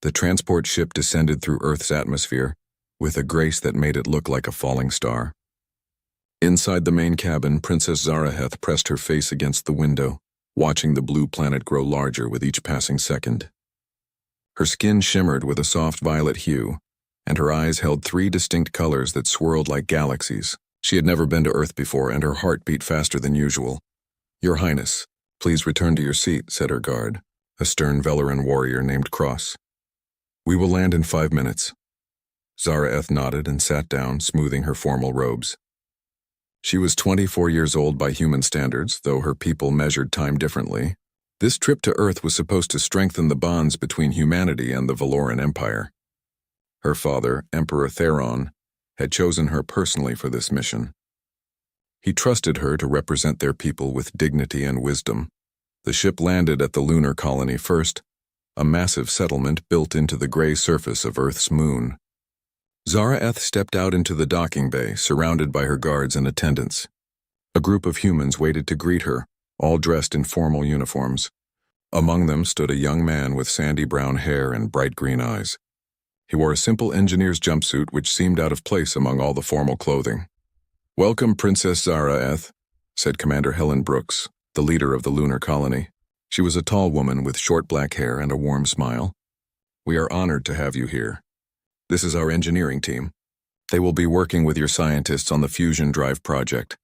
The transport ship descended through Earth's atmosphere with a grace that made it look like a falling star. Inside the main cabin, Princess Zaraheth pressed her face against the window, watching the blue planet grow larger with each passing second. Her skin shimmered with a soft violet hue, and her eyes held three distinct colors that swirled like galaxies. She had never been to Earth before, and her heart beat faster than usual. "Your Highness, please return to your seat," said her guard, a stern Velaran warrior named Cross. "We will land in 5 minutes." Zaraheth nodded and sat down, smoothing her formal robes. She was 24 years old by human standards, though her people measured time differently. This trip to Earth was supposed to strengthen the bonds between humanity and the Valoran Empire. Her father, Emperor Theron, had chosen her personally for this mission. He trusted her to represent their people with dignity and wisdom. The ship landed at the lunar colony first, a massive settlement built into the gray surface of Earth's moon. Zaraheth stepped out into the docking bay, surrounded by her guards and attendants. A group of humans waited to greet her, all dressed in formal uniforms. Among them stood a young man with sandy brown hair and bright green eyes. He wore a simple engineer's jumpsuit which seemed out of place among all the formal clothing. "Welcome, Princess Zaraheth," said Commander Helen Brooks, the leader of the lunar colony. She was a tall woman with short black hair and a warm smile. "We are honored to have you here. This is our engineering team. They will be working with your scientists on the fusion drive project."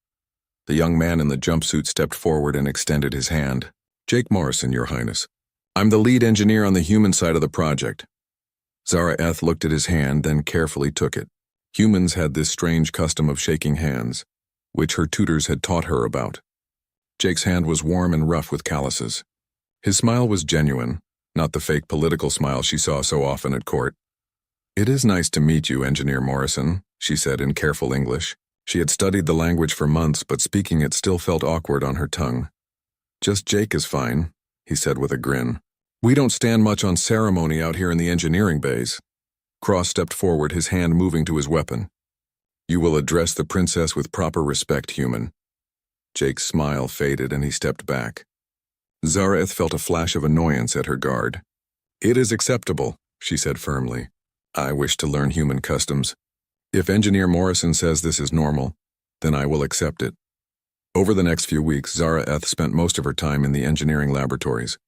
The young man in the jumpsuit stepped forward and extended his hand. "Jake Morrison, Your Highness. I'm the lead engineer on the human side of the project." Zaraheth looked at his hand, then carefully took it. Humans had this strange custom of shaking hands, which her tutors had taught her about. Jake's hand was warm and rough with calluses. His smile was genuine, not the fake political smile she saw so often at court. "It is nice to meet you, Engineer Morrison," she said in careful English. She had studied the language for months, but speaking it still felt awkward on her tongue. "Just Jake is fine," he said with a grin. "We don't stand much on ceremony out here in the engineering bays." Cross stepped forward, his hand moving to his weapon. "You will address the princess with proper respect, human." Jake's smile faded and he stepped back. Zaraheth felt a flash of annoyance at her guard. "It is acceptable," she said firmly. "I wish to learn human customs. If Engineer Morrison says this is normal, then I will accept it." Over the next few weeks, Zaraheth spent most of her time in the engineering laboratories.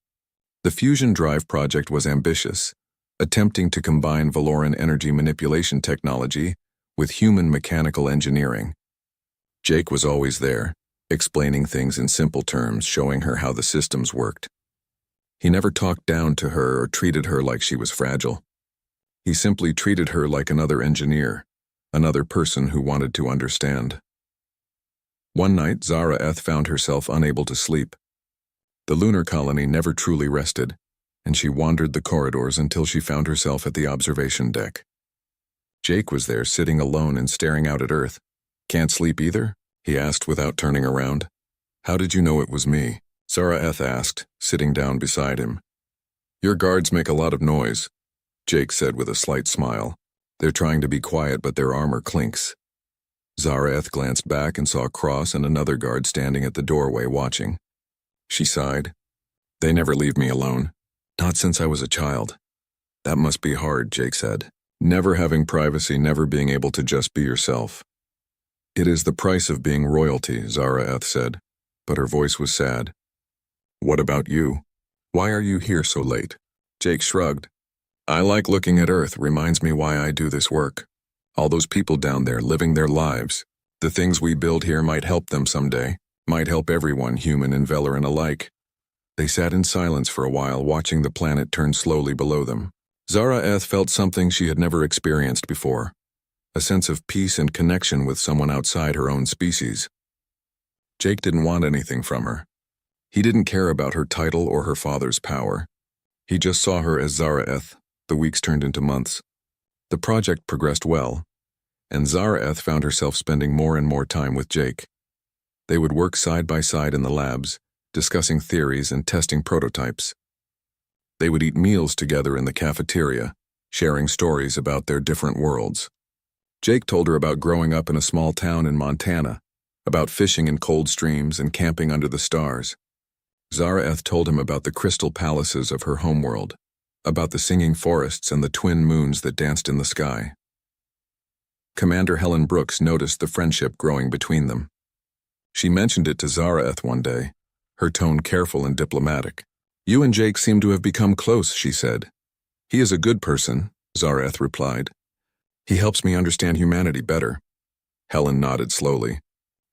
The fusion drive project was ambitious, attempting to combine Valoran energy manipulation technology with human mechanical engineering. Jake was always there, explaining things in simple terms, showing her how the systems worked. He never talked down to her or treated her like she was fragile. He simply treated her like another engineer, another person who wanted to understand. One night, Zaraheth found herself unable to sleep. The lunar colony never truly rested, and she wandered the corridors until she found herself at the observation deck. Jake was there, sitting alone and staring out at Earth. "Can't sleep either?" he asked without turning around. "How did you know it was me?" Zaraheth asked, sitting down beside him. "Your guards make a lot of noise," Jake said with a slight smile. "They're trying to be quiet, but their armor clinks." Zaraheth glanced back and saw Cross and another guard standing at the doorway watching. She sighed. "They never leave me alone. Not since I was a child." "That must be hard," Jake said. "Never having privacy, never being able to just be yourself." "It is the price of being royalty," Zaraheth said, but her voice was sad. "What about you? Why are you here so late?" Jake shrugged. "I like looking at Earth, reminds me why I do this work. All those people down there living their lives. The things we build here might help them someday, might help everyone, human and Velaran alike." They sat in silence for a while, watching the planet turn slowly below them. Zaraheth felt something she had never experienced before, a sense of peace and connection with someone outside her own species. Jake didn't want anything from her. He didn't care about her title or her father's power. He just saw her as Zaraheth. The weeks turned into months. The project progressed well, and Zaraheth found herself spending more and more time with Jake. They would work side by side in the labs, discussing theories and testing prototypes. They would eat meals together in the cafeteria, sharing stories about their different worlds. Jake told her about growing up in a small town in Montana, about fishing in cold streams and camping under the stars. Zaraheth told him about the crystal palaces of her homeworld, about the singing forests and the twin moons that danced in the sky. Commander Helen Brooks noticed the friendship growing between them. She mentioned it to Zareth one day, her tone careful and diplomatic. "You and Jake seem to have become close," she said. "He is a good person," Zareth replied. "He helps me understand humanity better." Helen nodded slowly.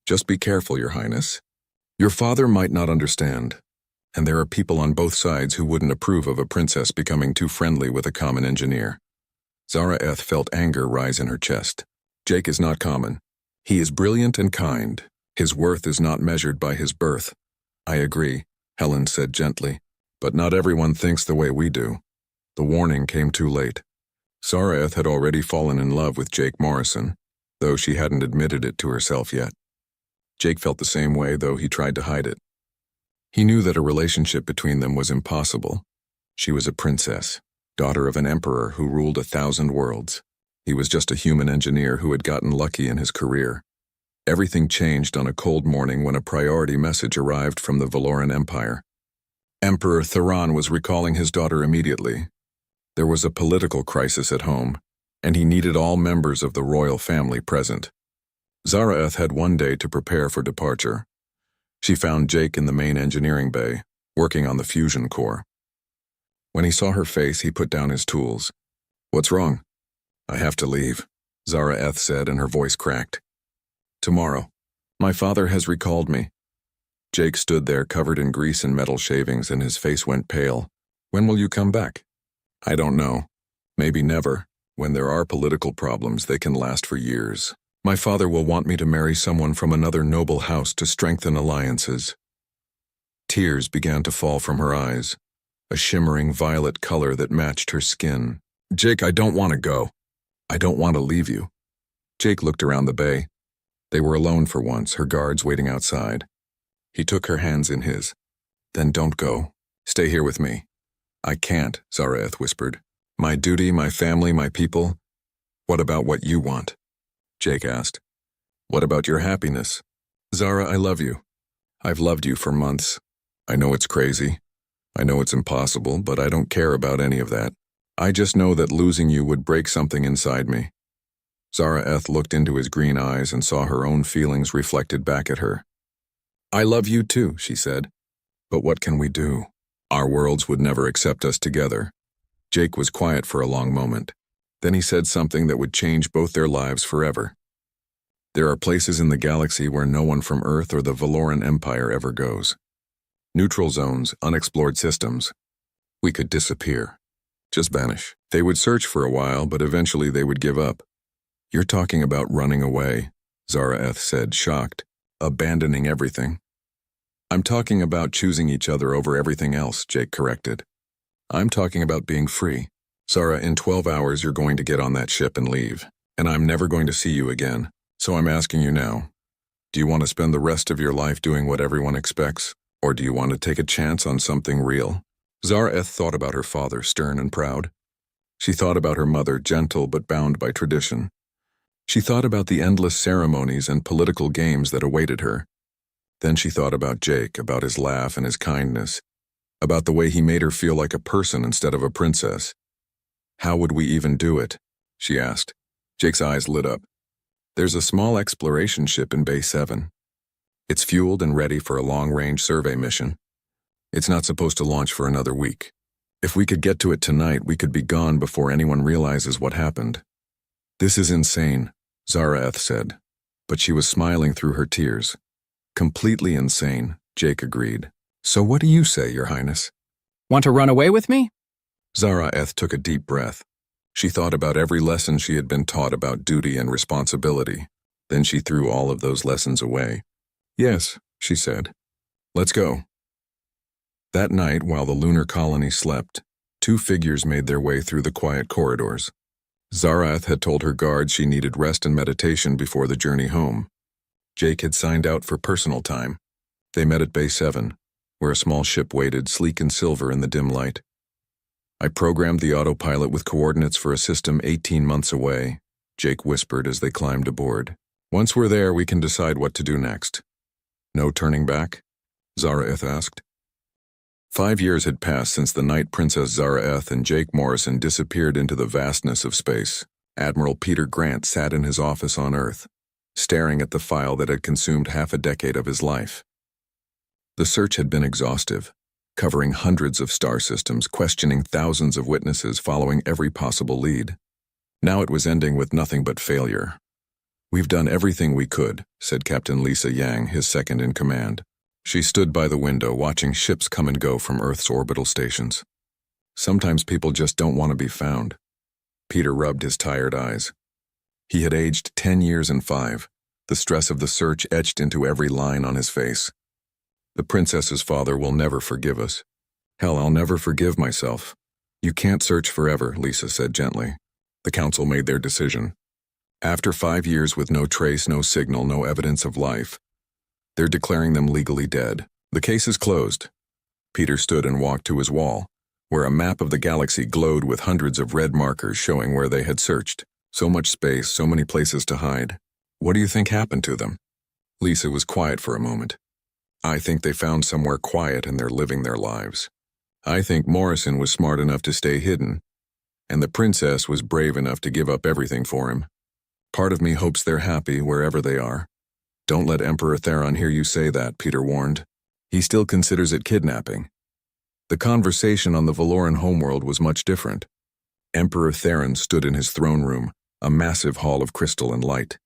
"Just be careful, Your Highness. Your father might not understand, and there are people on both sides who wouldn't approve of a princess becoming too friendly with a common engineer." Zareth felt anger rise in her chest. "Jake is not common. He is brilliant and kind. His worth is not measured by his birth." "I agree," Helen said gently, "but not everyone thinks the way we do." The warning came too late. Zareth had already fallen in love with Jake Morrison, though she hadn't admitted it to herself yet. Jake felt the same way, though he tried to hide it. He knew that a relationship between them was impossible. She was a princess, daughter of an emperor who ruled 1,000 worlds. He was just a human engineer who had gotten lucky in his career. Everything changed on a cold morning when a priority message arrived from the Valoran Empire. Emperor Theron was recalling his daughter immediately. There was a political crisis at home, and he needed all members of the royal family present. Zareth had one day to prepare for departure. She found Jake in the main engineering bay, working on the fusion core. When he saw her face, he put down his tools. "What's wrong?" "I have to leave," Zareth said, and her voice cracked. "Tomorrow. My father has recalled me." Jake stood there covered in grease and metal shavings, and his face went pale. "When will you come back?" "I don't know. Maybe never. When there are political problems, they can last for years. My father will want me to marry someone from another noble house to strengthen alliances." Tears began to fall from her eyes, a shimmering violet color that matched her skin. "Jake, I don't want to go. I don't want to leave you." Jake looked around the bay. They were alone for once, her guards waiting outside. He took her hands in his. "Then don't go. Stay here with me." "I can't," Zareth whispered. "My duty, my family, my people." "What about what you want?" Jake asked. "What about your happiness?" "Zara, I love you. I've loved you for months. I know it's crazy. I know it's impossible, but I don't care about any of that. I just know that losing you would break something inside me." Zareth looked into his green eyes and saw her own feelings reflected back at her. "I love you too," she said. "But what can we do? Our worlds would never accept us together." Jake was quiet for a long moment. Then he said something that would change both their lives forever. "There are places in the galaxy where no one from Earth or the Valoran Empire ever goes. Neutral zones, unexplored systems. We could disappear. Just vanish. They would search for a while, but eventually they would give up." "You're talking about running away," Zareth said, shocked. "Abandoning everything." "I'm talking about choosing each other over everything else," Jake corrected. "I'm talking about being free. Zara, in 12 hours you're going to get on that ship and leave, and I'm never going to see you again. So I'm asking you now, do you want to spend the rest of your life doing what everyone expects, or do you want to take a chance on something real?" Zareth thought about her father, stern and proud. She thought about her mother, gentle but bound by tradition. She thought about the endless ceremonies and political games that awaited her. Then she thought about Jake, about his laugh and his kindness, about the way he made her feel like a person instead of a princess. "How would we even do it?" she asked. Jake's eyes lit up. "There's a small exploration ship in Bay 7. It's fueled and ready for a long-range survey mission. It's not supposed to launch for another week. If we could get to it tonight, we could be gone before anyone realizes what happened." "This is insane," Zareth said, but she was smiling through her tears. "Completely insane," Jake agreed. "So what do you say, Your Highness?" "Want to run away with me?" Zareth took a deep breath. She thought about every lesson she had been taught about duty and responsibility. Then she threw all of those lessons away. "Yes," she said. "Let's go." That night, while the lunar colony slept, two figures made their way through the quiet corridors. Zareth had told her guards she needed rest and meditation before the journey home. Jake had signed out for personal time. They met at Bay 7, where a small ship waited, sleek and silver in the dim light. "I programmed the autopilot with coordinates for a system 18 months away," Jake whispered as they climbed aboard. "Once we're there, we can decide what to do next." "No turning back?" Zareth asked. 5 years had passed since the night Princess Zaraeth and Jake Morrison disappeared into the vastness of space. Admiral Peter Grant sat in his office on Earth, staring at the file that had consumed half a decade of his life. The search had been exhaustive, covering hundreds of star systems, questioning thousands of witnesses, following every possible lead. Now it was ending with nothing but failure. "We've done everything we could," said Captain Lisa Yang, his second in command. She stood by the window, watching ships come and go from Earth's orbital stations. "Sometimes people just don't want to be found." Peter rubbed his tired eyes. He had aged 10 years and 5, the stress of the search etched into every line on his face. "The princess's father will never forgive us. Hell, I'll never forgive myself." "You can't search forever," Lisa said gently. The council made their decision. After 5 years with no trace, no signal, no evidence of life, they're declaring them legally dead. "The case is closed." Peter stood and walked to his wall, where a map of the galaxy glowed with hundreds of red markers showing where they had searched. So much space, so many places to hide. "What do you think happened to them?" Lisa was quiet for a moment. "I think they found somewhere quiet and they're living their lives. I think Morrison was smart enough to stay hidden, and the princess was brave enough to give up everything for him. Part of me hopes they're happy wherever they are." "Don't let Emperor Theron hear you say that," Peter warned. "He still considers it kidnapping." The conversation on the Valoran homeworld was much different. Emperor Theron stood in his throne room, a massive hall of crystal and light.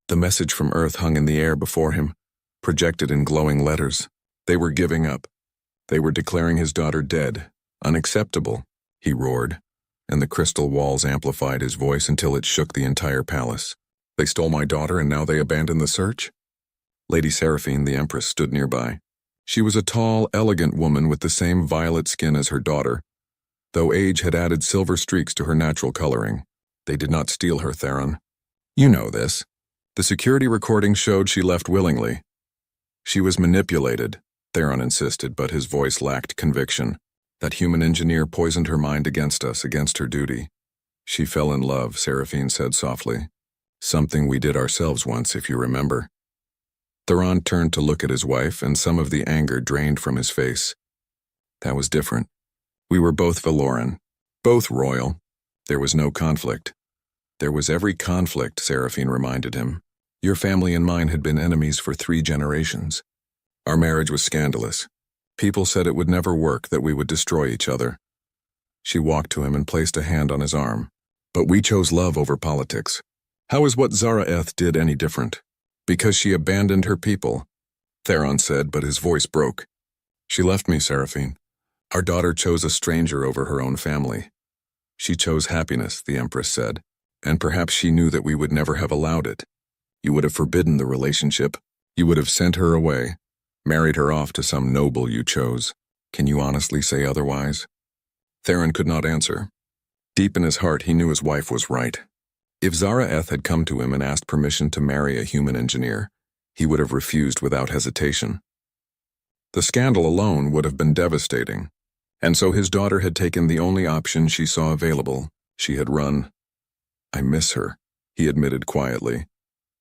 The message from Earth hung in the air before him, projected in glowing letters. They were giving up. They were declaring his daughter dead. "Unacceptable," he roared, and the crystal walls amplified his voice until it shook the entire palace. "They stole my daughter and now they abandon the search?" Lady Seraphine, the Empress, stood nearby. She was a tall, elegant woman with the same violet skin as her daughter, though age had added silver streaks to her natural coloring. "They did not steal her, Theron. You know this. The security recording showed she left willingly." "She was manipulated," Theron insisted, but his voice lacked conviction. "That human engineer poisoned her mind against us, against her duty." "She fell in love," Seraphine said softly. "Something we did ourselves once, if you remember." Theron turned to look at his wife, and some of the anger drained from his face. "That was different. We were both Valoran, both royal. There was no conflict." "There was every conflict," Seraphine reminded him. "Your family and mine had been enemies for 3 generations. Our marriage was scandalous. People said it would never work, that we would destroy each other." She walked to him and placed a hand on his arm. "But we chose love over politics. How is what Zaraeth did any different?" "Because she abandoned her people," Theron said, but his voice broke. "She left me, Seraphine. Our daughter chose a stranger over her own family." "She chose happiness," the Empress said, "and perhaps she knew that we would never have allowed it. You would have forbidden the relationship. You would have sent her away, married her off to some noble you chose. Can you honestly say otherwise?" Theron could not answer. Deep in his heart, he knew his wife was right. If Zaraeth had come to him and asked permission to marry a human engineer, he would have refused without hesitation. The scandal alone would have been devastating, and so his daughter had taken the only option she saw available. She had run. "I miss her," he admitted quietly,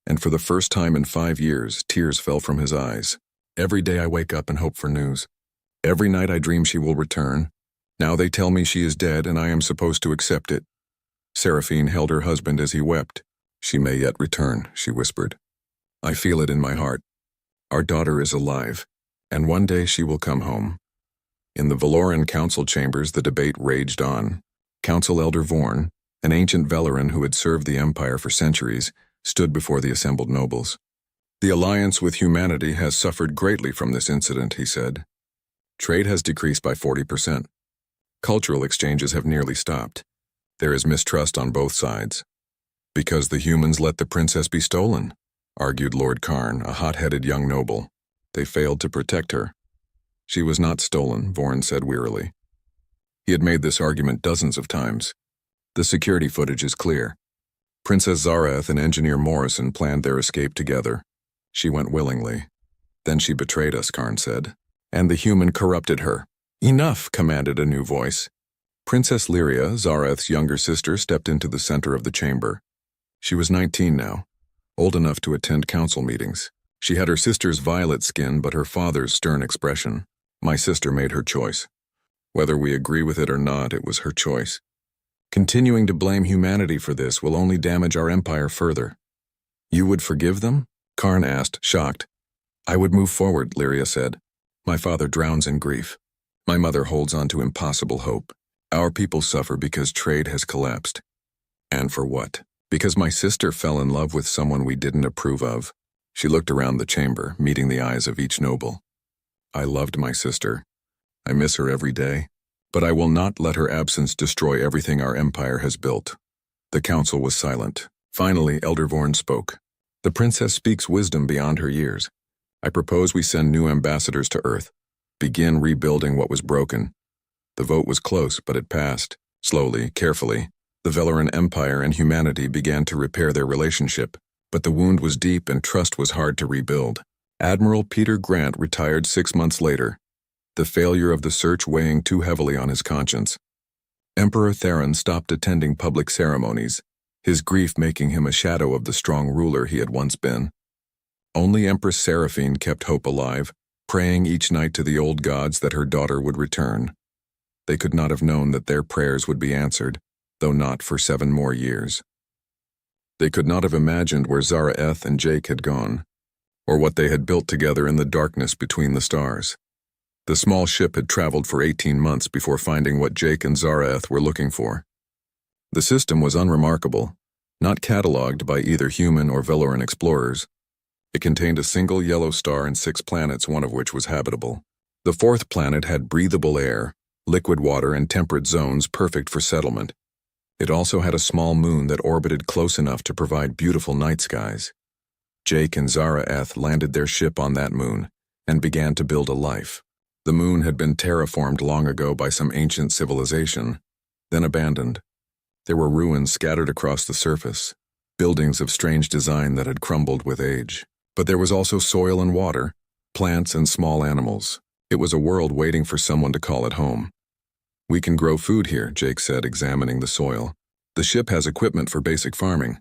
and for the first time in 5 years, tears fell from his eyes. "Every day I wake up and hope for news. Every night I dream she will return. Now they tell me she is dead and I am supposed to accept it." Seraphine held her husband as he wept. "She may yet return," she whispered. "I feel it in my heart. Our daughter is alive, and one day she will come home." In the Valoran council chambers, the debate raged on. Council Elder Vorn, an ancient Valoran who had served the Empire for centuries, stood before the assembled nobles. "The alliance with humanity has suffered greatly from this incident," he said. "Trade has decreased by 40%. Cultural exchanges have nearly stopped. There is mistrust on both sides." "Because the humans let the princess be stolen," argued Lord Karn, a hot-headed young noble. "They failed to protect her." "She was not stolen," Vorn said wearily. He had made this argument dozens of times. The security footage is clear. Princess Zaraeth and Engineer Morrison planned their escape together. She went willingly. "Then she betrayed us," Karn said. "And the human corrupted her." "Enough," commanded a new voice. Princess Lyria, Zaraeth's younger sister, stepped into the center of the chamber. She was 19 now, old enough to attend council meetings. She had her sister's violet skin but her father's stern expression. "My sister made her choice," Whether we agree with it or not, it was her choice. Continuing to blame humanity for this will only damage our empire further. You would forgive them? Karn asked, shocked. I would move forward, Lyria said. My father drowns in grief. My mother holds on to impossible hope. Our people suffer because trade has collapsed. And for what? Because my sister fell in love with someone we didn't approve of. She looked around the chamber, meeting the eyes of each noble. I loved my sister. I miss her every day. But I will not let her absence destroy everything our empire has built. The council was silent. Finally, Elder Vorn spoke. The princess speaks wisdom beyond her years. I propose we send new ambassadors to Earth. Begin rebuilding what was broken. The vote was close, but it passed. Slowly, carefully, the Velaran Empire and humanity began to repair their relationship, but the wound was deep and trust was hard to rebuild. Admiral Peter Grant retired 6 months later, the failure of the search weighing too heavily on his conscience. Emperor Theron stopped attending public ceremonies, his grief making him a shadow of the strong ruler he had once been. Only Empress Seraphine kept hope alive, praying each night to the old gods that her daughter would return. They could not have known that their prayers would be answered, though not for 7 more years. They could not have imagined where Zara-Eth and Jake had gone, or what they had built together in the darkness between the stars. The small ship had traveled for 18 months before finding what Jake and Zara-Eth were looking for. The system was unremarkable, not catalogued by either human or Velaran explorers. It contained a single yellow star and 6 planets, one of which was habitable. The 4th planet had breathable air, liquid water, and temperate zones perfect for settlement. It also had a small moon that orbited close enough to provide beautiful night skies. Jake and Zara-Eth landed their ship on that moon and began to build a life. The moon had been terraformed long ago by some ancient civilization, then abandoned. There were ruins scattered across the surface, buildings of strange design that had crumbled with age. But there was also soil and water, plants and small animals. It was a world waiting for someone to call it home. We can grow food here, Jake said, examining the soil. The ship has equipment for basic farming,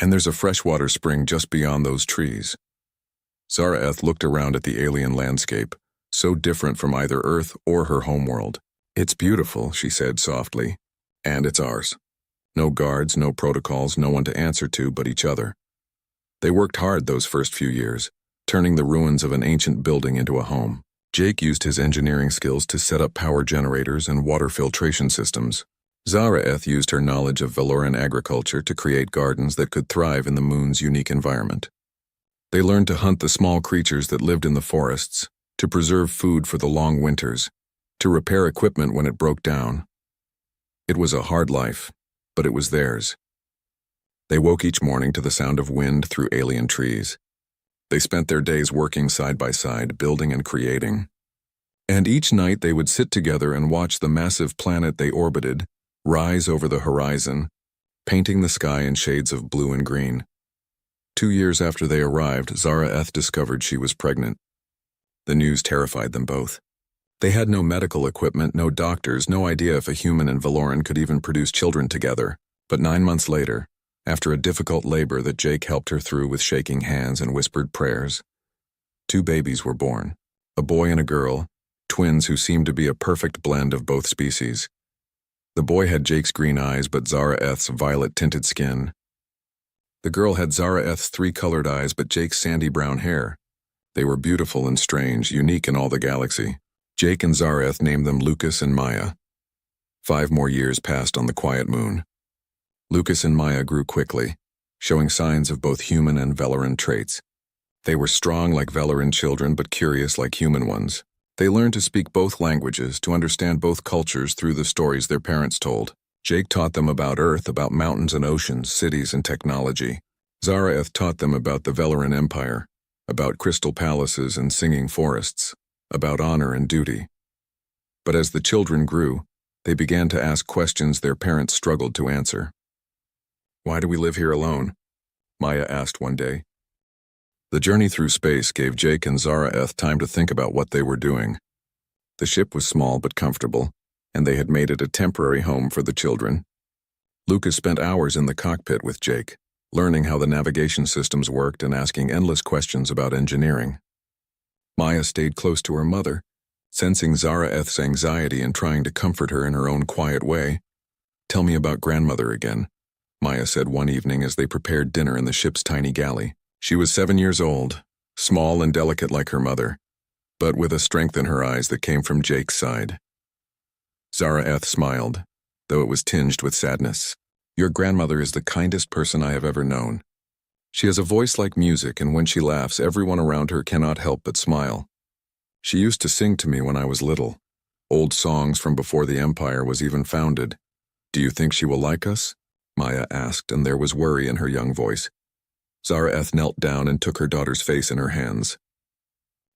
and there's a freshwater spring just beyond those trees. Zara-Eth looked around at the alien landscape, so different from either Earth or her homeworld. It's beautiful, she said softly, and it's ours. No guards, no protocols, no one to answer to but each other. They worked hard those first few years, turning the ruins of an ancient building into a home. Jake used his engineering skills to set up power generators and water filtration systems. Zara-Eth used her knowledge of Velaran agriculture to create gardens that could thrive in the moon's unique environment. They learned to hunt the small creatures that lived in the forests, to preserve food for the long winters, to repair equipment when it broke down. It was a hard life, but it was theirs. They woke each morning to the sound of wind through alien trees. They spent their days working side by side, building and creating. And each night they would sit together and watch the massive planet they orbited rise over the horizon, painting the sky in shades of blue and green. 2 years after they arrived, Zara-Eth discovered she was pregnant. The news terrified them both. They had no medical equipment, no doctors, no idea if a human and Valoran could even produce children together. But 9 months later, after a difficult labor that Jake helped her through with shaking hands and whispered prayers, 2 babies were born, a boy and a girl, twins who seemed to be a perfect blend of both species. The boy had Jake's green eyes but Zara-Eth's violet-tinted skin. The girl had Zara-Eth's 3-colored eyes but Jake's sandy brown hair. They were beautiful and strange, unique in all the galaxy. Jake and Zara-Eth named them Lucas and Maya. 5 more years passed on the quiet moon. Lucas and Maya grew quickly, showing signs of both human and Velaran traits. They were strong like Velaran children but curious like human ones. They learned to speak both languages, to understand both cultures through the stories their parents told. Jake taught them about Earth, about mountains and oceans, cities and technology. Zara-Eth taught them about the Velaran Empire, about crystal palaces and singing forests, about honor and duty. But as the children grew, they began to ask questions their parents struggled to answer. Why do we live here alone? Maya asked one day. The journey through space gave Jake and Zara-Eth time to think about what they were doing. The ship was small but comfortable, and they had made it a temporary home for the children. Lucas spent hours in the cockpit with Jake, learning how the navigation systems worked and asking endless questions about engineering. Maya stayed close to her mother, Sensing Zaraeth's anxiety and trying to comfort her in her own quiet way, "Tell me about grandmother again," Maya said one evening as they prepared dinner in the ship's tiny galley. She was 7 years old, small and delicate like her mother, but with a strength in her eyes that came from Jake's side. Zaraeth smiled, though it was tinged with sadness. "Your grandmother is the kindest person I have ever known. She has a voice like music, and when she laughs, everyone around her cannot help but smile. She used to sing to me when I was little, old songs from before the Empire was even founded. Do you think she will like us?" Maya asked, and there was worry in her young voice. Zaraeth knelt down and took her daughter's face in her hands.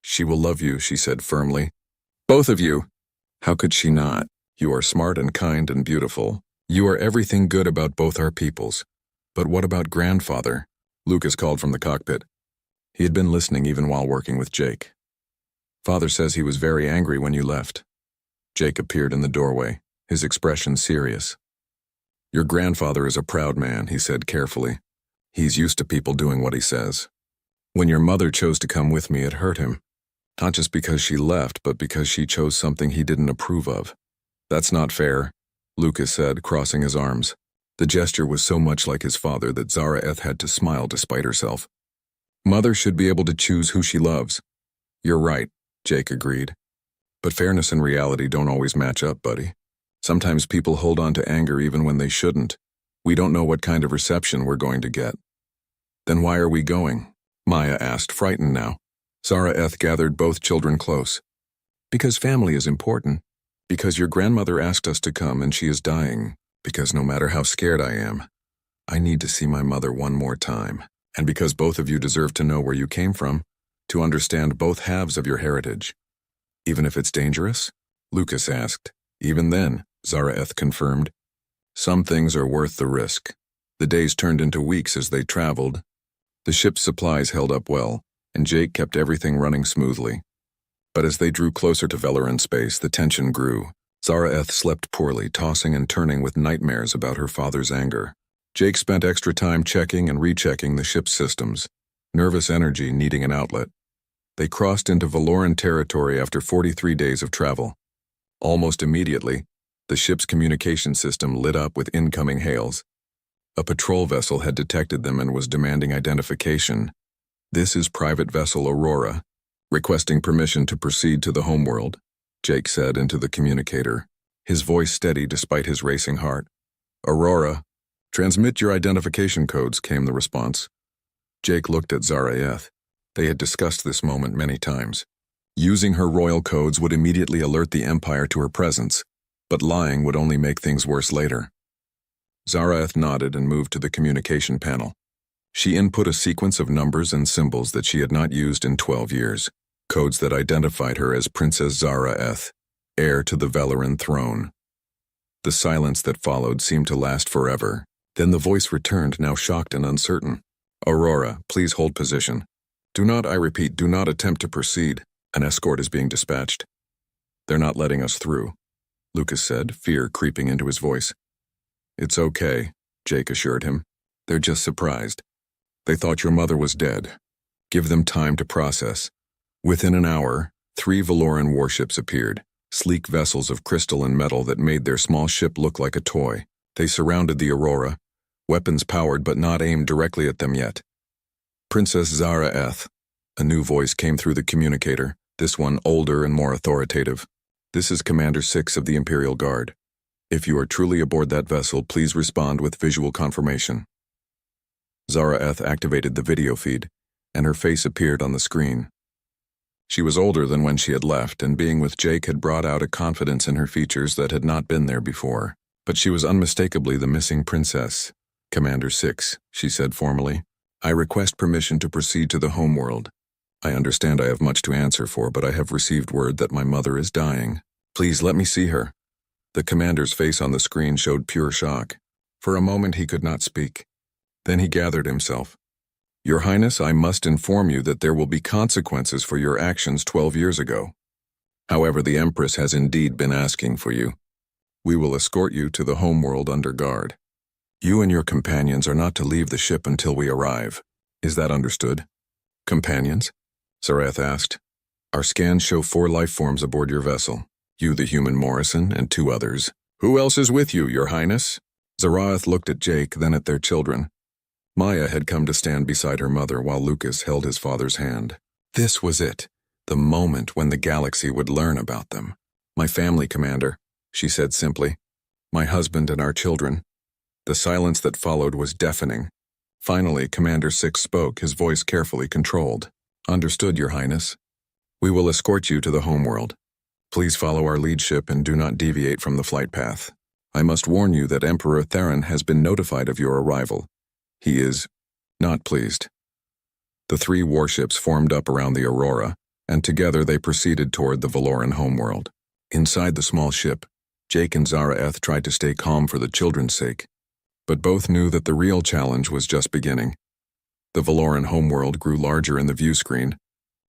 "She will love you," she said firmly. "Both of you." "How could she not? You are smart and kind and beautiful. You are everything good about both our peoples. But what about grandfather?" Lucas called from the cockpit. He had been listening even while working with Jake. "Father says he was very angry when you left." Jake appeared in the doorway, his expression serious. "Your grandfather is a proud man," he said carefully. "He's used to people doing what he says. When your mother chose to come with me, it hurt him. Not just because she left, but because she chose something he didn't approve of. That's not fair," Lucas said, crossing his arms. The gesture was so much like his father that Zaraeth had to smile despite herself. "Mother should be able to choose who she loves." "You're right," Jake agreed. "But fairness and reality don't always match up, buddy. Sometimes people hold on to anger even when they shouldn't. We don't know what kind of reception we're going to get." "Then why are we going?" Maya asked, frightened now. Zaraeth gathered both children close. "Because family is important. Because your grandmother asked us to come and she is dying. Because no matter how scared I am, I need to see my mother one more time. And because both of you deserve to know where you came from, to understand both halves of your heritage." "Even if it's dangerous?" Lucas asked. "Even then," Zaraeth confirmed. "Some things are worth the risk." The days turned into weeks as they traveled. The ship's supplies held up well, and Jake kept everything running smoothly. But as they drew closer to Velaran space, the tension grew. Zaraeth slept poorly, tossing and turning with nightmares about her father's anger. Jake spent extra time checking and rechecking the ship's systems, nervous energy needing an outlet. They crossed into Valoran territory after 43 days of travel. Almost immediately, the ship's communication system lit up with incoming hails. A patrol vessel had detected them and was demanding identification. "This is Private Vessel Aurora, requesting permission to proceed to the homeworld," Jake said into the communicator, his voice steady despite his racing heart. "Aurora, transmit your identification codes," came the response. Jake looked at Zaraeth. They had discussed this moment many times. Using her royal codes would immediately alert the Empire to her presence, but lying would only make things worse later. Zaraeth nodded and moved to the communication panel. She input a sequence of numbers and symbols that she had not used in 12 years, codes that identified her as Princess Zaraeth, heir to the Velaran throne. The silence that followed seemed to last forever. Then the voice returned, now shocked and uncertain. "Aurora, please hold position. Do not, I repeat, do not attempt to proceed. An escort is being dispatched." "They're not letting us through," Lucas said, fear creeping into his voice. "It's okay," Jake assured him. "They're just surprised. They thought your mother was dead. Give them time to process." Within an hour, 3 Valoran warships appeared, sleek vessels of crystal and metal that made their small ship look like a toy. They surrounded the Aurora, weapons powered but not aimed directly at them yet. "Princess Zaraeth," a new voice came through the communicator, this one older and more authoritative. "This is Commander 6 of the Imperial Guard. If you are truly aboard that vessel, please respond with visual confirmation." Zaraeth activated the video feed, and her face appeared on the screen. She was older than when she had left, and being with Jake had brought out a confidence in her features that had not been there before. But she was unmistakably the missing princess. "Commander 6, she said formally. "I request permission to proceed to the homeworld. I understand I have much to answer for, but I have received word that my mother is dying. Please let me see her." The commander's face on the screen showed pure shock. For a moment he could not speak. Then he gathered himself. "Your Highness, I must inform you that there will be consequences for your actions 12 years ago. However, the Empress has indeed been asking for you. We will escort you to the homeworld under guard. You and your companions are not to leave the ship until we arrive. Is that understood?" "Companions?" Zaraeth asked. Our scans show 4 life forms aboard your vessel. You, the human Morrison, and 2 others. Who else is with you, Your Highness? Zaraeth looked at Jake, then at their children. Maya had come to stand beside her mother while Lucas held his father's hand. This was it, the moment when the galaxy would learn about them. My family, Commander, she said simply. My husband and our children. The silence that followed was deafening. Finally, Commander 6 spoke, his voice carefully controlled. Understood, Your Highness. We will escort you to the homeworld. Please follow our lead ship and do not deviate from the flight path. I must warn you that Emperor Theron has been notified of your arrival. He is not pleased. The 3 warships formed up around the Aurora, and together they proceeded toward the Valoran homeworld. Inside the small ship, Jake and Zaraeth tried to stay calm for the children's sake, but both knew that the real challenge was just beginning. The Valoran homeworld grew larger in the view screen,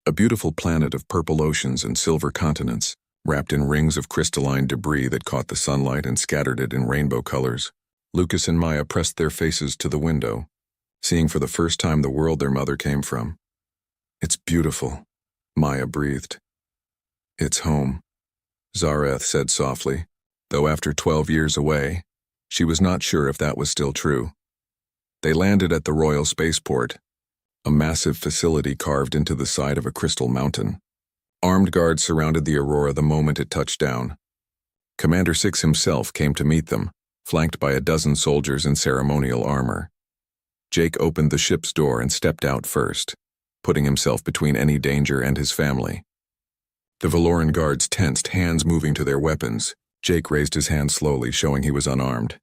a beautiful planet of purple oceans and silver continents, wrapped in rings of crystalline debris that caught the sunlight and scattered it in rainbow colors. Lucas and Maya pressed their faces to the window, seeing for the first time the world their mother came from. It's beautiful, Maya breathed. It's home, Zaraeth said softly, though after 12 years away, she was not sure if that was still true. They landed at the Royal Spaceport, a massive facility carved into the side of a crystal mountain. Armed guards surrounded the Aurora the moment it touched down. Commander 6 himself came to meet them, flanked by a dozen soldiers in ceremonial armor. Jake opened the ship's door and stepped out first, putting himself between any danger and his family. The Valoran guards tensed, hands moving to their weapons. Jake raised his hand slowly, showing he was unarmed.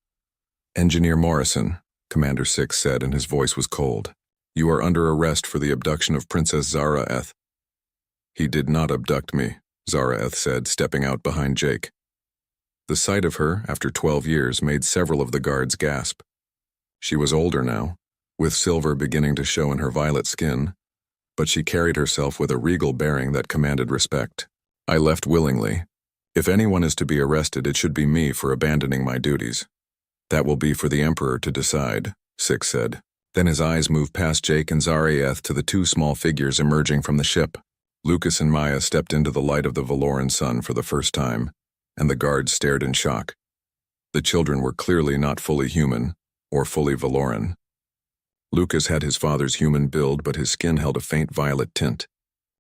Engineer Morrison, Commander 6 said, and his voice was cold. You are under arrest for the abduction of Princess Zaraeth. He did not abduct me, Zaraeth said, stepping out behind Jake. The sight of her, after 12 years, made several of the guards gasp. She was older now, with silver beginning to show in her violet skin, but she carried herself with a regal bearing that commanded respect. I left willingly. If anyone is to be arrested, it should be me for abandoning my duties. That will be for the Emperor to decide, 6 said. Then his eyes moved past Jake and Zaraeth to the 2 small figures emerging from the ship. Lucas and Maya stepped into the light of the Valoran sun for the first time, and the guards stared in shock. The children were clearly not fully human, or fully Valoran. Lucas had his father's human build, but his skin held a faint violet tint.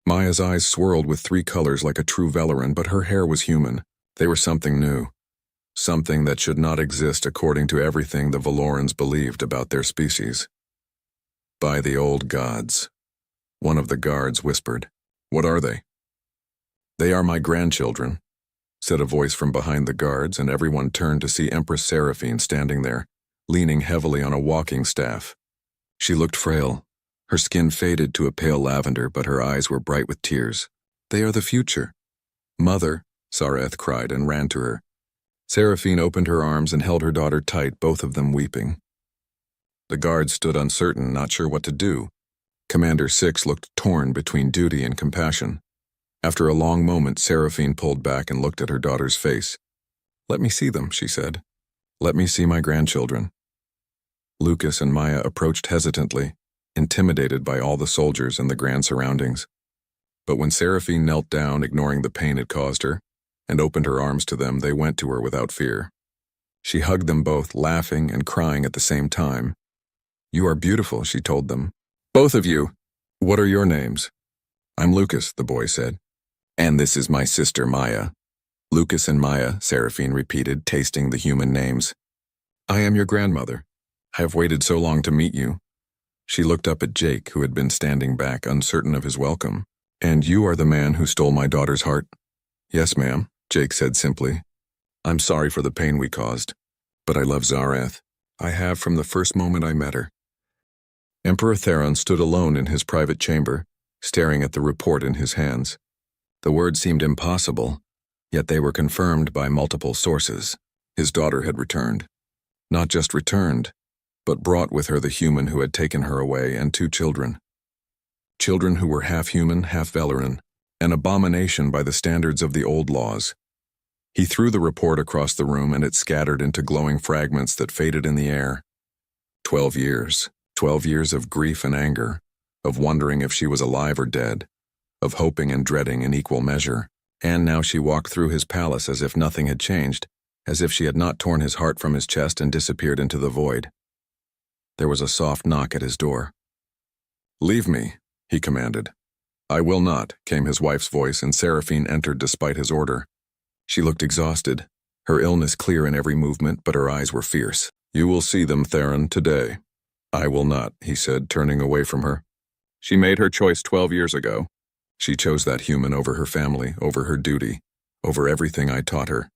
Maya's eyes swirled with 3 colors like a true Valoran, but her hair was human. They were something new. Something that should not exist according to everything the Valorans believed about their species. By the old gods. One of the guards whispered. What are they? They are my grandchildren, said a voice from behind the guards, and everyone turned to see Empress Seraphine standing there, leaning heavily on a walking staff. She looked frail. Her skin faded to a pale lavender, but her eyes were bright with tears. They are the future. Mother, Zaraeth cried and ran to her. Seraphine opened her arms and held her daughter tight, both of them weeping. The guards stood uncertain, not sure what to do. Commander 6 looked torn between duty and compassion. After a long moment, Seraphine pulled back and looked at her daughter's face. Let me see them, she said. Let me see my grandchildren. Lucas and Maya approached hesitantly, intimidated by all the soldiers and the grand surroundings. But when Seraphine knelt down, ignoring the pain it caused her, and opened her arms to them, they went to her without fear. She hugged them both, laughing and crying at the same time. You are beautiful, she told them. Both of you. What are your names? I'm Lucas, the boy said. And this is my sister Maya. Lucas and Maya, Seraphine repeated, tasting the human names. I am your grandmother. I have waited so long to meet you. She looked up at Jake, who had been standing back, uncertain of his welcome. And you are the man who stole my daughter's heart? Yes, ma'am, Jake said simply. I'm sorry for the pain we caused, but I love Zaraeth. I have from the first moment I met her. Emperor Theron stood alone in his private chamber, staring at the report in his hands. The words seemed impossible, yet they were confirmed by multiple sources. His daughter had returned. Not just returned, but brought with her the human who had taken her away and 2 children. Children who were half human, half Valoran, an abomination by the standards of the old laws. He threw the report across the room and it scattered into glowing fragments that faded in the air. 12 years. 12 years of grief and anger, of wondering if she was alive or dead. of hoping and dreading in equal measure. And now she walked through his palace as if nothing had changed, as if she had not torn his heart from his chest and disappeared into the void. There was a soft knock at his door. "Leave me," he commanded. "I will not," came his wife's voice, and Seraphine entered despite his order. She looked exhausted, her illness clear in every movement, but her eyes were fierce. "You will see them, Theron, today." "I will not," he said, turning away from her. "She made her choice 12 years ago. She chose that human over her family, over her duty, over everything I taught her.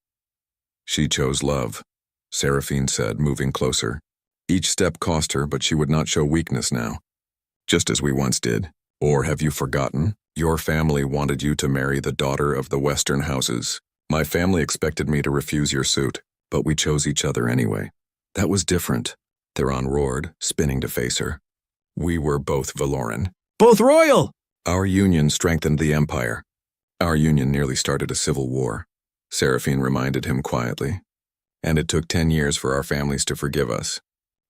She chose love," Seraphine said, moving closer. Each step cost her, but she would not show weakness now. "Just as we once did. Or have you forgotten? Your family wanted you to marry the daughter of the Western houses. My family expected me to refuse your suit, but we chose each other anyway. That was different," Theron roared, spinning to face her. "We were both Valoran. Both royal! Our union strengthened the Empire. Our union nearly started a civil war," Seraphine reminded him quietly. "And it took 10 years for our families to forgive us.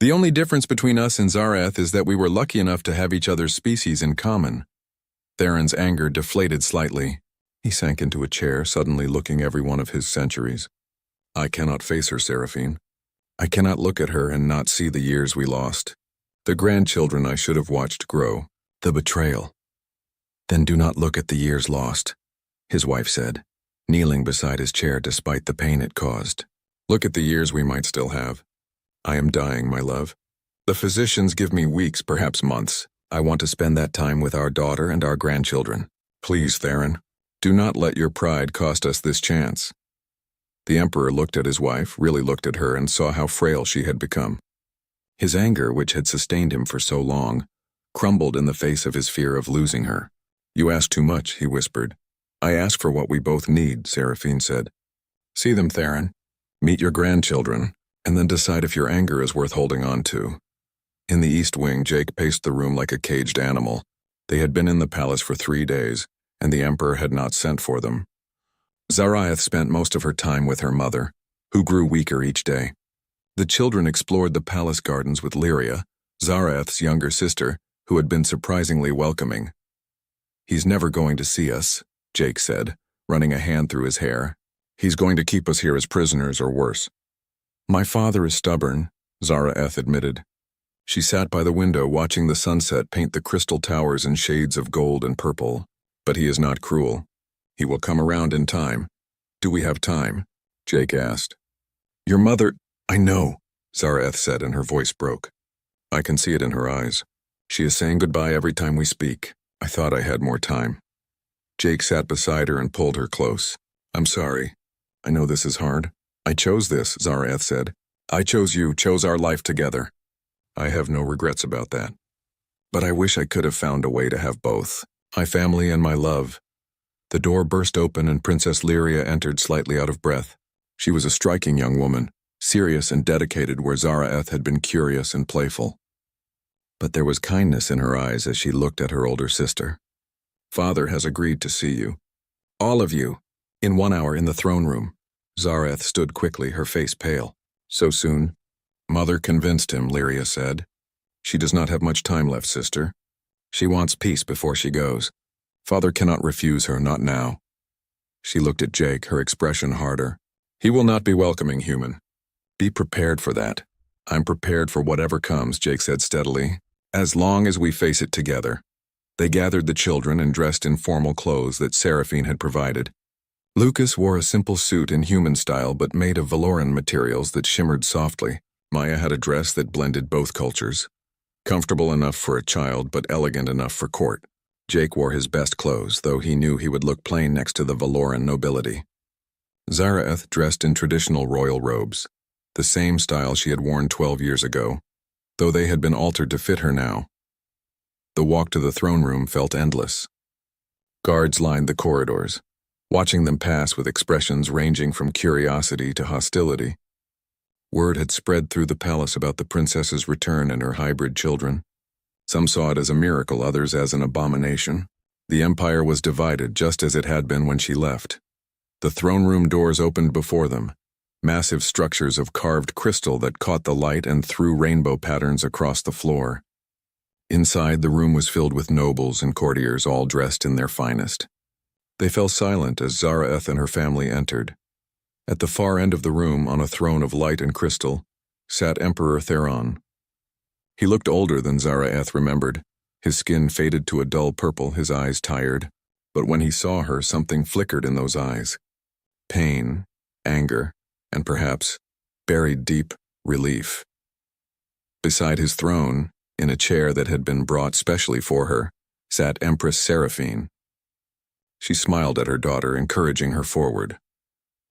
The only difference between us and Zareth is that we were lucky enough to have each other's species in common." Theron's anger deflated slightly. He sank into a chair, suddenly looking every one of his centuries. "I cannot face her, Seraphine. I cannot look at her and not see the years we lost. The grandchildren I should have watched grow. The betrayal." "Then do not look at the years lost," his wife said, kneeling beside his chair despite the pain it caused. "Look at the years we might still have. I am dying, my love. The physicians give me weeks, perhaps months. I want to spend that time with our daughter and our grandchildren. Please, Theron, do not let your pride cost us this chance." The Emperor looked at his wife, really looked at her, and saw how frail she had become. His anger, which had sustained him for so long, crumbled in the face of his fear of losing her. "You ask too much," he whispered. "I ask for what we both need," Seraphine said. "See them, Theron. Meet your grandchildren, and then decide if your anger is worth holding on to." In the East Wing, Jake paced the room like a caged animal. They had been in the palace for 3 days, and the Emperor had not sent for them. Zareth spent most of her time with her mother, who grew weaker each day. The children explored the palace gardens with Lyria, Zareth's younger sister, who had been surprisingly welcoming. "He's never going to see us," Jake said, running a hand through his hair. "He's going to keep us here as prisoners or worse." "My father is stubborn," Zareth admitted. She sat by the window watching the sunset paint the crystal towers in shades of gold and purple. "But he is not cruel. He will come around in time." "Do we have time?" Jake asked. "Your mother—" "I know," Zareth said, and her voice broke. "I can see it in her eyes. She is saying goodbye every time we speak. I thought I had more time." Jake sat beside her and pulled her close. "I'm sorry. I know this is hard. I chose this," Zareth said. "I chose you, chose our life together. I have no regrets about that. But I wish I could have found a way to have both. My family and my love." The door burst open and Princess Lyria entered, slightly out of breath. She was a striking young woman, serious and dedicated where Zareth had been curious and playful. But there was kindness in her eyes as she looked at her older sister. "Father has agreed to see you. All of you. In 1 hour in the throne room." Zareth stood quickly, her face pale. "So soon?" "Mother convinced him," Lyria said. "She does not have much time left, sister. She wants peace before she goes. Father cannot refuse her, not now." She looked at Jake, her expression harder. "He will not be welcoming, human. Be prepared for that." "I'm prepared for whatever comes," Jake said steadily, "as long as we face it together." They gathered the children and dressed in formal clothes that Seraphine had provided. Lucas wore a simple suit in human style but made of Valoran materials that shimmered softly. Maya had a dress that blended both cultures. Comfortable enough for a child but elegant enough for court. Jake wore his best clothes, though he knew he would look plain next to the Valoran nobility. Zareth dressed in traditional royal robes, the same style she had worn 12 years ago, though they had been altered to fit her now. The walk to the throne room felt endless. Guards lined the corridors, watching them pass with expressions ranging from curiosity to hostility. Word had spread through the palace about the princess's return and her hybrid children. Some saw it as a miracle, others as an abomination. The empire was divided just as it had been when she left. The throne room doors opened before them, massive structures of carved crystal that caught the light and threw rainbow patterns across the floor. Inside, the room was filled with nobles and courtiers, all dressed in their finest. They fell silent as Zaraeth and her family entered. At the far end of the room, on a throne of light and crystal, sat Emperor Theron. He looked older than Zaraeth remembered. His skin faded to a dull purple, his eyes tired. But when he saw her, something flickered in those eyes. Pain, anger, and perhaps, buried deep, relief. Beside his throne, in a chair that had been brought specially for her, sat Empress Seraphine. She smiled at her daughter, encouraging her forward.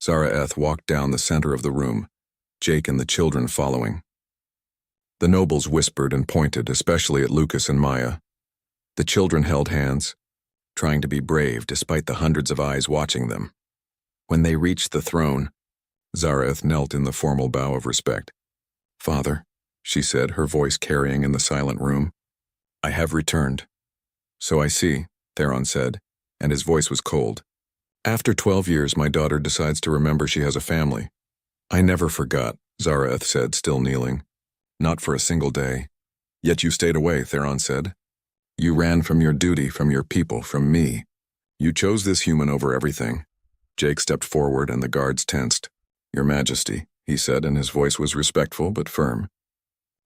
Zaraeth walked down the center of the room, Jake and the children following. The nobles whispered and pointed, especially at Lucas and Maya. The children held hands, trying to be brave despite the hundreds of eyes watching them. When they reached the throne, Zaraeth knelt in the formal bow of respect. "Father," she said, her voice carrying in the silent room, "I have returned." "So I see," Theron said, and his voice was cold. "After 12 years, my daughter decides to remember she has a family." "I never forgot," Zaraeth said, still kneeling. "Not for a single day." "Yet you stayed away," Theron said. "You ran from your duty, from your people, from me. You chose this human over everything." Jake stepped forward and the guards tensed. "Your Majesty," he said, and his voice was respectful but firm.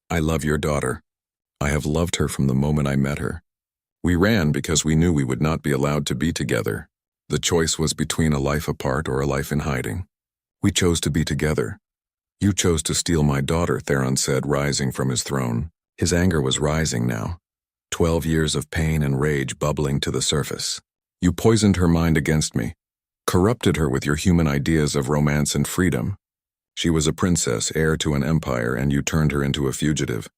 "I love your daughter. I have loved her from the moment I met her. We ran because we knew we would not be allowed to be together. The choice was between a life apart or a life in hiding. We chose to be together. You chose to steal my daughter," Theron said, rising from his throne. His anger was rising now. 12 years of pain and rage bubbling to the surface. "You poisoned her mind against me, corrupted her with your human ideas of romance and freedom. She was a princess, heir to an empire, and you turned her into a fugitive."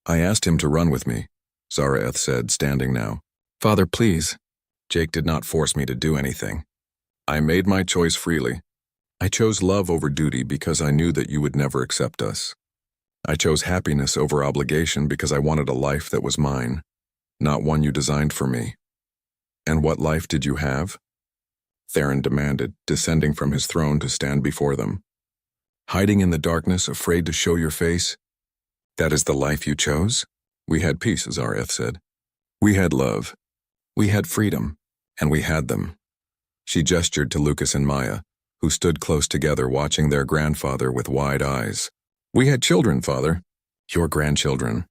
"I asked him to run with me," Zaraeth said, standing now. "Father, please." "Jake did not force me to do anything. I made my choice freely. I chose love over duty because I knew that you would never accept us. I chose happiness over obligation because I wanted a life that was mine, not one you designed for me." "And what life did you have?" Theron demanded, descending from his throne to stand before them. "Hiding in the darkness, afraid to show your face? That is the life you chose?" "We had peace," Zaraeth said. "We had love. We had freedom, and we had them." She gestured to Lucas and Maya, who stood close together watching their grandfather with wide eyes. "We had children, Father." "Your grandchildren."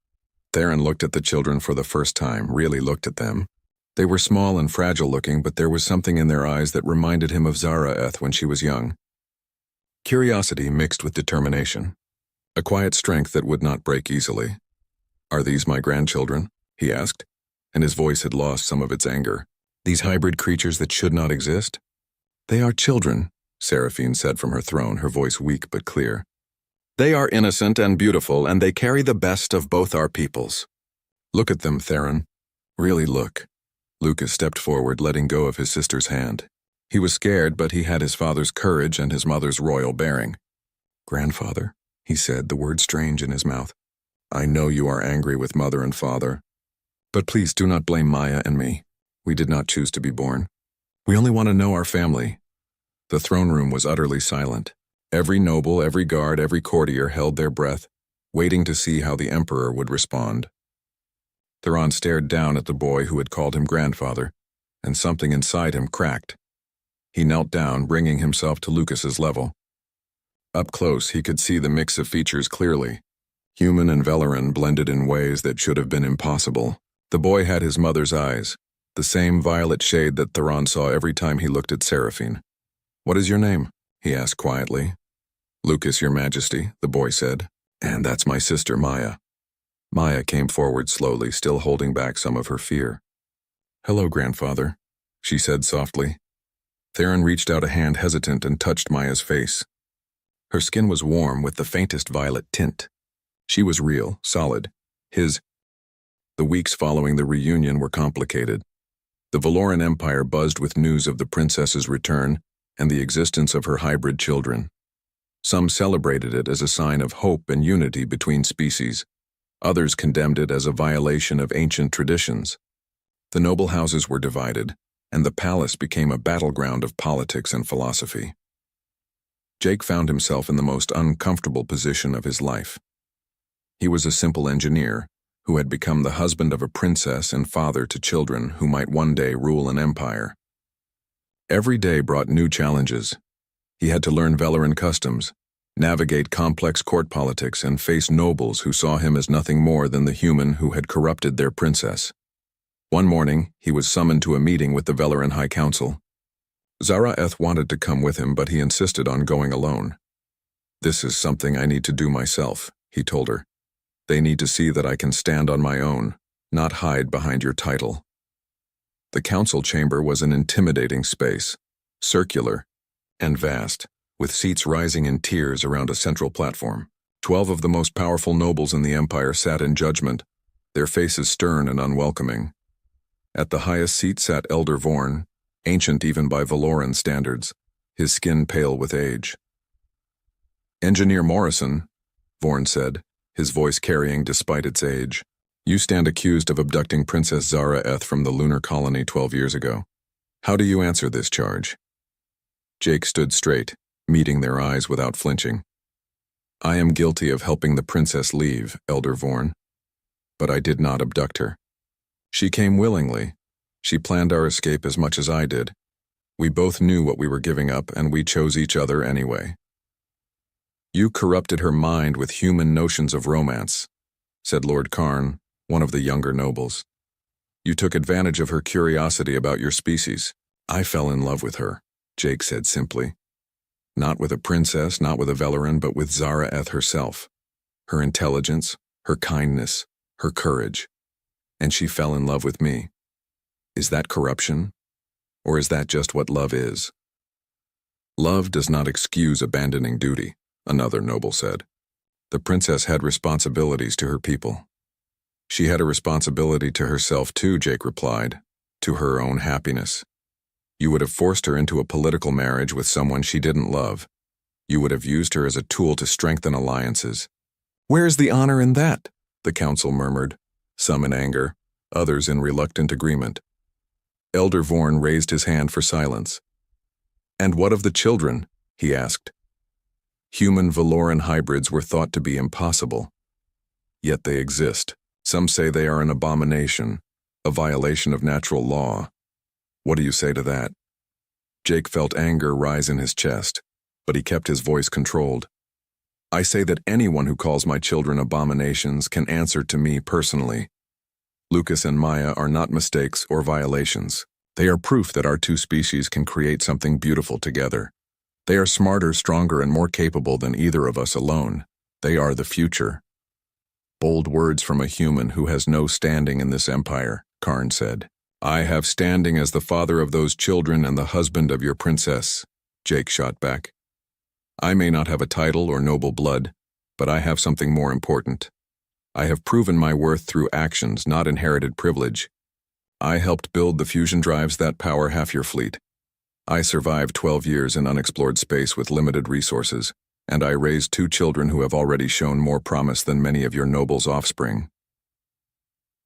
Theron looked at the children for the first time, really looked at them. They were small and fragile-looking, but there was something in their eyes that reminded him of Zaraeth when she was young. Curiosity mixed with determination. A quiet strength that would not break easily. "Are these my grandchildren?" he asked, and his voice had lost some of its anger. "These hybrid creatures that should not exist?" "They are children," Seraphine said from her throne, her voice weak but clear. "They are innocent and beautiful, and they carry the best of both our peoples." "Look at them, Theron. Really look." Lucas stepped forward, letting go of his sister's hand. He was scared, but he had his father's courage and his mother's royal bearing. "Grandfather," he said, the word strange in his mouth. "I know you are angry with mother and father. But please do not blame Maya and me. We did not choose to be born. We only want to know our family." The throne room was utterly silent. Every noble, every guard, every courtier held their breath, waiting to see how the emperor would respond. Theron stared down at the boy who had called him grandfather, and something inside him cracked. He knelt down, bringing himself to Lucas's level. Up close, he could see the mix of features clearly. Human and Velaran blended in ways that should have been impossible. The boy had his mother's eyes, the same violet shade that Theron saw every time he looked at Seraphine. "What is your name?" he asked quietly. "Lucas, your Majesty," the boy said. "And that's my sister, Maya." Maya came forward slowly, still holding back some of her fear. "Hello, grandfather," she said softly. Theron reached out a hand, hesitant, and touched Maya's face. Her skin was warm with the faintest violet tint. She was real, solid. The weeks following the reunion were complicated. The Valoran Empire buzzed with news of the princess's return and the existence of her hybrid children. Some celebrated it as a sign of hope and unity between species. Others condemned it as a violation of ancient traditions. The noble houses were divided, and the palace became a battleground of politics and philosophy. Jake found himself in the most uncomfortable position of his life. He was a simple engineer, who had become the husband of a princess and father to children who might one day rule an empire. Every day brought new challenges. He had to learn Velaran customs, navigate complex court politics, and face nobles who saw him as nothing more than the human who had corrupted their princess. One morning, he was summoned to a meeting with the Velaran High Council. Zara'eth wanted to come with him, but he insisted on going alone. "This is something I need to do myself," he told her. "They need to see that I can stand on my own, not hide behind your title." The council chamber was an intimidating space, circular and vast, with seats rising in tiers around a central platform. 12 of the most powerful nobles in the empire sat in judgment, their faces stern and unwelcoming. At the highest seat sat Elder Vorn, ancient even by Valoran standards, his skin pale with age. "Engineer Morrison," Vorn said, his voice carrying despite its age, "you stand accused of abducting Princess Zara'eth from the lunar colony 12 years ago. How do you answer this charge?" Jake stood straight, meeting their eyes without flinching. "I am guilty of helping the princess leave, Elder Vorn. But I did not abduct her. She came willingly. She planned our escape as much as I did. We both knew what we were giving up, and we chose each other anyway." "You corrupted her mind with human notions of romance," said Lord Karn, one of the younger nobles. "You took advantage of her curiosity about your species." "I fell in love with her," Jake said simply. "Not with a princess, not with a Velaran, but with Zara'eth herself. Her intelligence, her kindness, her courage. And she fell in love with me. Is that corruption? Or is that just what love is?" "Love does not excuse abandoning duty," another noble said. "The princess had responsibilities to her people." "She had a responsibility to herself too," Jake replied, "to her own happiness. You would have forced her into a political marriage with someone she didn't love. You would have used her as a tool to strengthen alliances." "Where's the honor in that?" the council murmured, some in anger, others in reluctant agreement. Elder Vorn raised his hand for silence. "And what of the children?" he asked. Human Valoran hybrids were thought to be impossible. Yet they exist. Some say they are an abomination, a violation of natural law. What do you say to that? Jake felt anger rise in his chest, but he kept his voice controlled. "I say that anyone who calls my children abominations can answer to me personally. Lucas and Maya are not mistakes or violations. They are proof that our two species can create something beautiful together. They are smarter, stronger, and more capable than either of us alone. They are the future." "Bold words from a human who has no standing in this empire," Karn said. "I have standing as the father of those children and the husband of your princess," Jake shot back. "I may not have a title or noble blood, but I have something more important. I have proven my worth through actions, not inherited privilege. I helped build the fusion drives that power half your fleet. I survived 12 years in unexplored space with limited resources, and I raised 2 children who have already shown more promise than many of your nobles' offspring."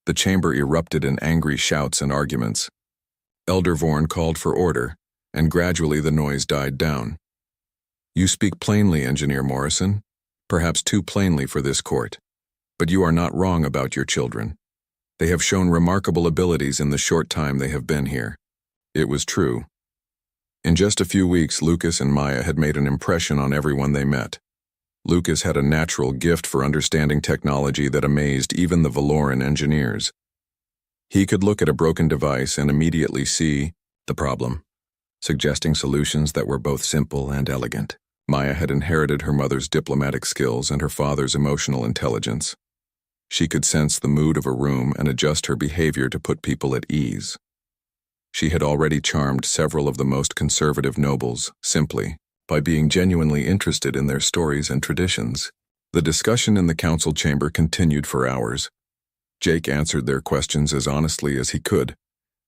The chamber erupted in angry shouts and arguments. Elder Vorn called for order, and gradually the noise died down. "You speak plainly, Engineer Morrison, perhaps too plainly for this court. But you are not wrong about your children. They have shown remarkable abilities in the short time they have been here." It was true. In just a few weeks, Lucas and Maya had made an impression on everyone they met. Lucas had a natural gift for understanding technology that amazed even the Valoran engineers. He could look at a broken device and immediately see the problem, suggesting solutions that were both simple and elegant. Maya had inherited her mother's diplomatic skills and her father's emotional intelligence. She could sense the mood of a room and adjust her behavior to put people at ease. She had already charmed several of the most conservative nobles, simply by being genuinely interested in their stories and traditions. The discussion in the council chamber continued for hours. Jake answered their questions as honestly as he could,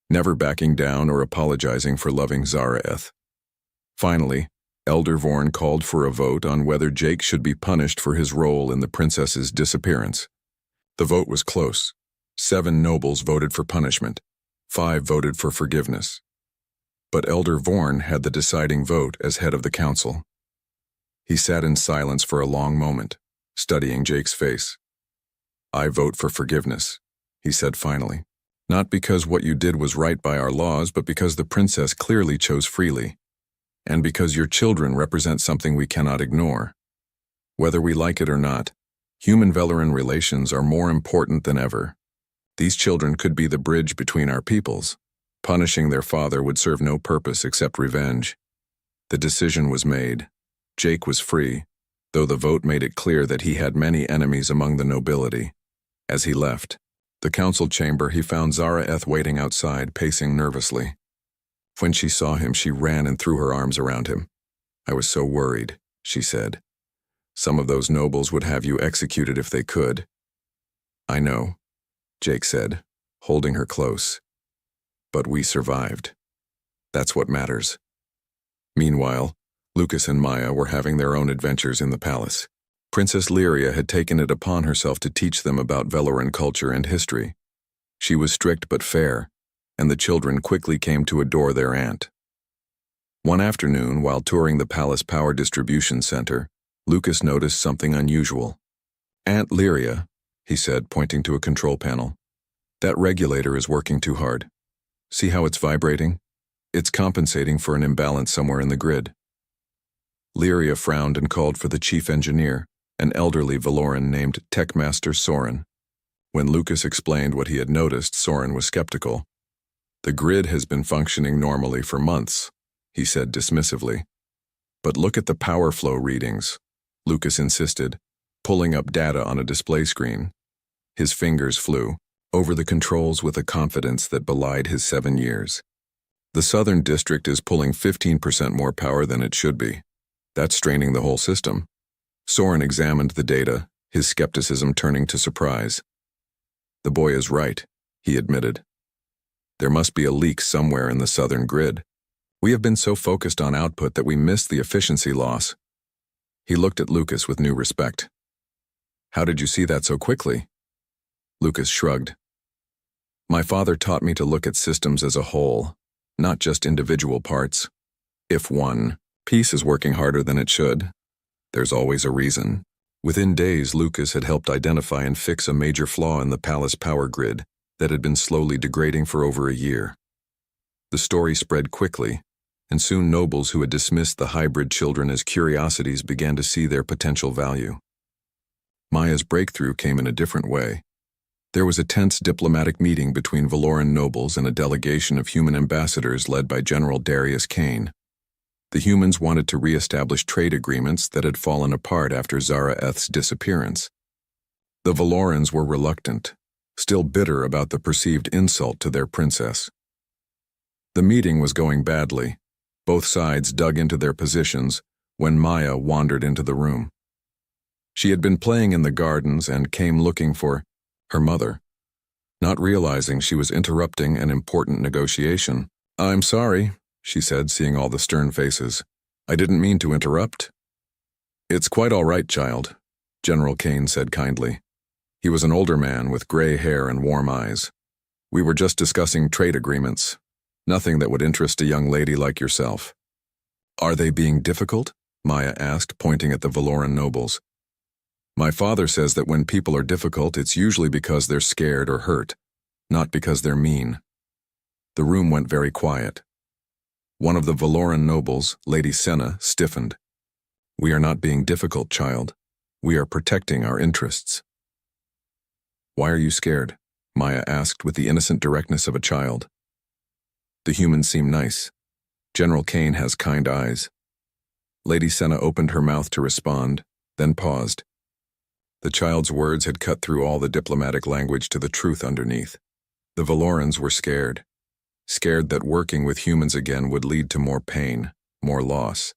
never backing down or apologizing for loving Zara'eth. Finally, Elder Vorn called for a vote on whether Jake should be punished for his role in the princess's disappearance. The vote was close. 7 nobles voted for punishment. 5 voted for forgiveness. But Elder Vorn had the deciding vote as head of the council. He sat in silence for a long moment, studying Jake's face. I vote for forgiveness, he said finally. Not because what you did was right by our laws, but because the princess clearly chose freely. And because your children represent something we cannot ignore. Whether we like it or not, human-Valoran relations are more important than ever. These children could be the bridge between our peoples. Punishing their father would serve no purpose except revenge. The decision was made. Jake was free, though the vote made it clear that he had many enemies among the nobility. As he left the council chamber, he found Zara'eth waiting outside, pacing nervously. When she saw him, she ran and threw her arms around him. I was so worried, she said. Some of those nobles would have you executed if they could. I know, Jake said, holding her close. But we survived. That's what matters. Meanwhile, Lucas and Maya were having their own adventures in the palace. Princess Lyria had taken it upon herself to teach them about Valoran culture and history. She was strict but fair, and the children quickly came to adore their aunt. One afternoon, while touring the palace power distribution center, Lucas noticed something unusual. Aunt Lyria, he said, pointing to a control panel. That regulator is working too hard. See how it's vibrating? It's compensating for an imbalance somewhere in the grid. Lyria frowned and called for the chief engineer, an elderly Valoran named Techmaster Soren. When Lucas explained what he had noticed, Soren was skeptical. The grid has been functioning normally for months, he said dismissively. But look at the power flow readings, Lucas insisted, pulling up data on a display screen. His fingers flew over the controls with a confidence that belied his 7 years. The Southern District is pulling 15% more power than it should be. That's straining the whole system. Soren examined the data, his skepticism turning to surprise. The boy is right, he admitted. There must be a leak somewhere in the southern grid. We have been so focused on output that we missed the efficiency loss. He looked at Lucas with new respect. How did you see that so quickly? Lucas shrugged. My father taught me to look at systems as a whole, not just individual parts. If one piece is working harder than it should, there's always a reason. Within days, Lucas had helped identify and fix a major flaw in the palace power grid that had been slowly degrading for over a year. The story spread quickly, and soon nobles who had dismissed the hybrid children as curiosities began to see their potential value. Maya's breakthrough came in a different way. There was a tense diplomatic meeting between Valoran nobles and a delegation of human ambassadors led by General Darius Kane. The humans wanted to re-establish trade agreements that had fallen apart after Zara'eth's disappearance. The Valorans were reluctant, still bitter about the perceived insult to their princess. The meeting was going badly. Both sides dug into their positions when Maya wandered into the room. She had been playing in the gardens and came looking for her mother, not realizing she was interrupting an important negotiation. I'm sorry, she said, seeing all the stern faces. I didn't mean to interrupt. It's quite all right, child, General Kane said kindly. He was an older man with gray hair and warm eyes. We were just discussing trade agreements. Nothing that would interest a young lady like yourself. Are they being difficult? Maya asked, pointing at the Valoran nobles. My father says that when people are difficult, it's usually because they're scared or hurt, not because they're mean. The room went very quiet. One of the Valoran nobles, Lady Senna, stiffened. We are not being difficult, child. We are protecting our interests. Why are you scared? Maya asked with the innocent directness of a child. The humans seem nice. General Kane has kind eyes. Lady Senna opened her mouth to respond, then paused. The child's words had cut through all the diplomatic language to the truth underneath. The Valorans were scared. Scared that working with humans again would lead to more pain, more loss.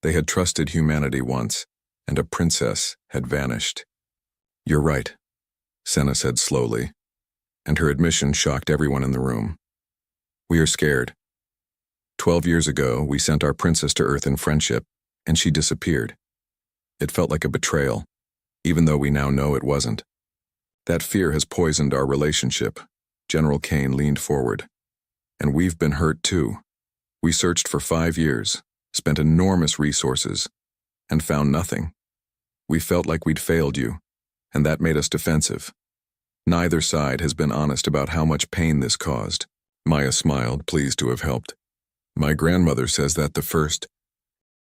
They had trusted humanity once, and a princess had vanished. You're right, Senna said slowly, and her admission shocked everyone in the room. We are scared. 12 years ago, we sent our princess to Earth in friendship, and she disappeared. It felt like a betrayal, even though we now know it wasn't. That fear has poisoned our relationship. General Kane leaned forward. And we've been hurt too. We searched for 5 years, spent enormous resources, and found nothing. We felt like we'd failed you, and that made us defensive. Neither side has been honest about how much pain this caused. Maya smiled, pleased to have helped. My grandmother says that the first,